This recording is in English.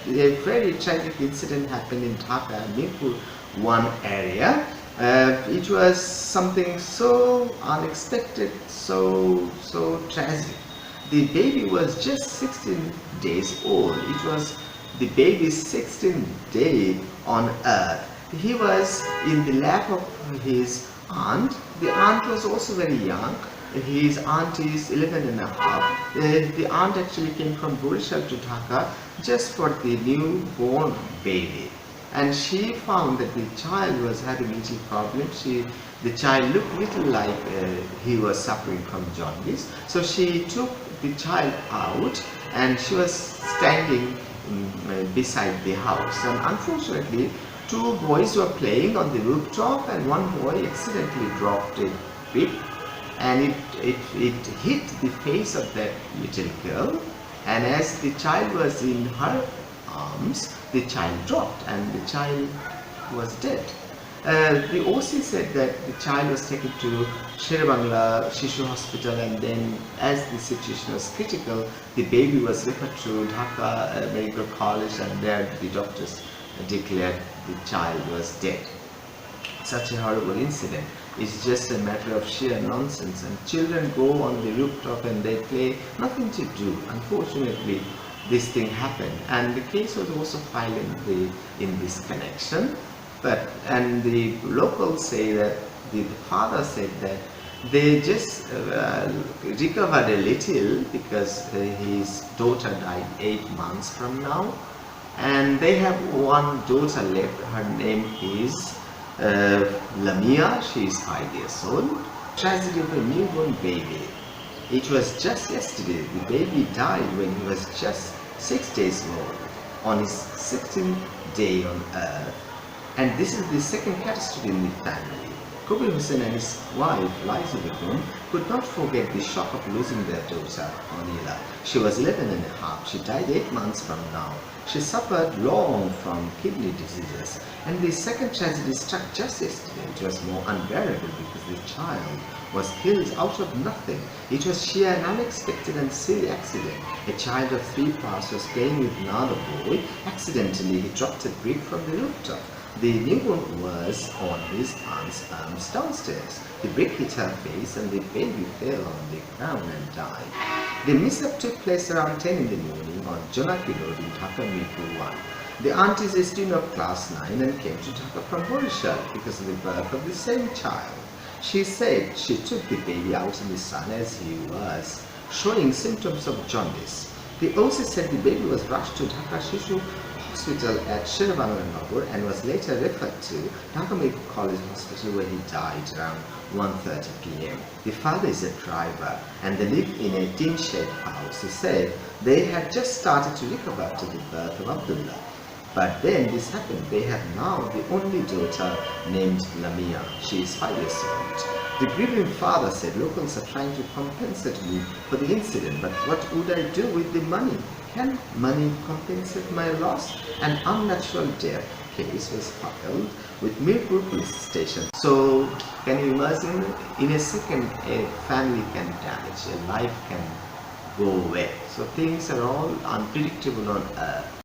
a very tragic incident happened in Dhaka, Mirpur 1 area. It was something so unexpected, so tragic. The baby was just 16 days old. It was the baby's 16th day on earth. He was in the lap of his aunt. The aunt was also very young. His aunt is 11 and a half. The aunt actually came from Borishal to Dhaka just for the newborn baby. And she found that the child was having little problems. The child looked little like he was suffering from jaundice. So she took the child out and she was standing beside the house. And unfortunately, two boys were playing on the rooftop and one boy accidentally dropped a brick and it hit the face of that little girl, and as the child was in her arms, the child dropped and the child was dead. The OC said that the child was taken to Sher-e-Bangla Shishu Hospital, and then as the situation was critical, the baby was referred to Dhaka Medical College, and there the doctors declared the child was dead. Such a horrible incident. It's just a matter of sheer nonsense, and children go on the rooftop and they play, nothing to do. Unfortunately, this thing happened, and the case was also filed in this connection. And the locals say that the father said that they just recovered a little because his daughter died 8 months from now, and they have one daughter left. Her name is Lamia. She is 5 years old. Tragedy of a newborn baby. It was just yesterday. The baby died when he was just 6 days old, on his 16th day on earth. And this is the second catastrophe in the family. Kabir Hossain and his wife, Laizu Begum, could not forget the shock of losing their daughter, Anila. She was 11 and a half. She died 8 months from now. She suffered long from kidney diseases. And the second tragedy struck just yesterday. It was more unbearable because the child was killed out of nothing. It was sheer and unexpected and silly accident. A child of 3 parts was playing with another boy. Accidentally, he dropped a brick from the rooftop. The newborn was on his aunt's arms downstairs. The brick hit her face and the baby fell on the ground and died. The mishap took place around 10 in the morning on Jonaki Road in Dhaka, Mirpur 1. The aunt is a student of class 9 and came to Dhaka from Borishal because of the birth of the same child. She said she took the baby out in the sun as he was showing symptoms of jaundice. The OC said the baby was rushed to Dhaka Shishu Hospital at Sher-e-Bangla and was later referred to Dhaka Medical College Hospital, where he died around 1:30 p.m. The father is a driver and they live in a tin shed house. He said they had just started to recover after the birth of Abdullah. But then this happened. They have now the only daughter named Lamia. She is 5 years old. The grieving father said locals are trying to compensate me for the incident, but what would I do with the money? Can money compensate my loss? An unnatural death case was filed with Mirpur police station. So can you imagine, in a second a family can damage, a life can go away. So things are all unpredictable on earth.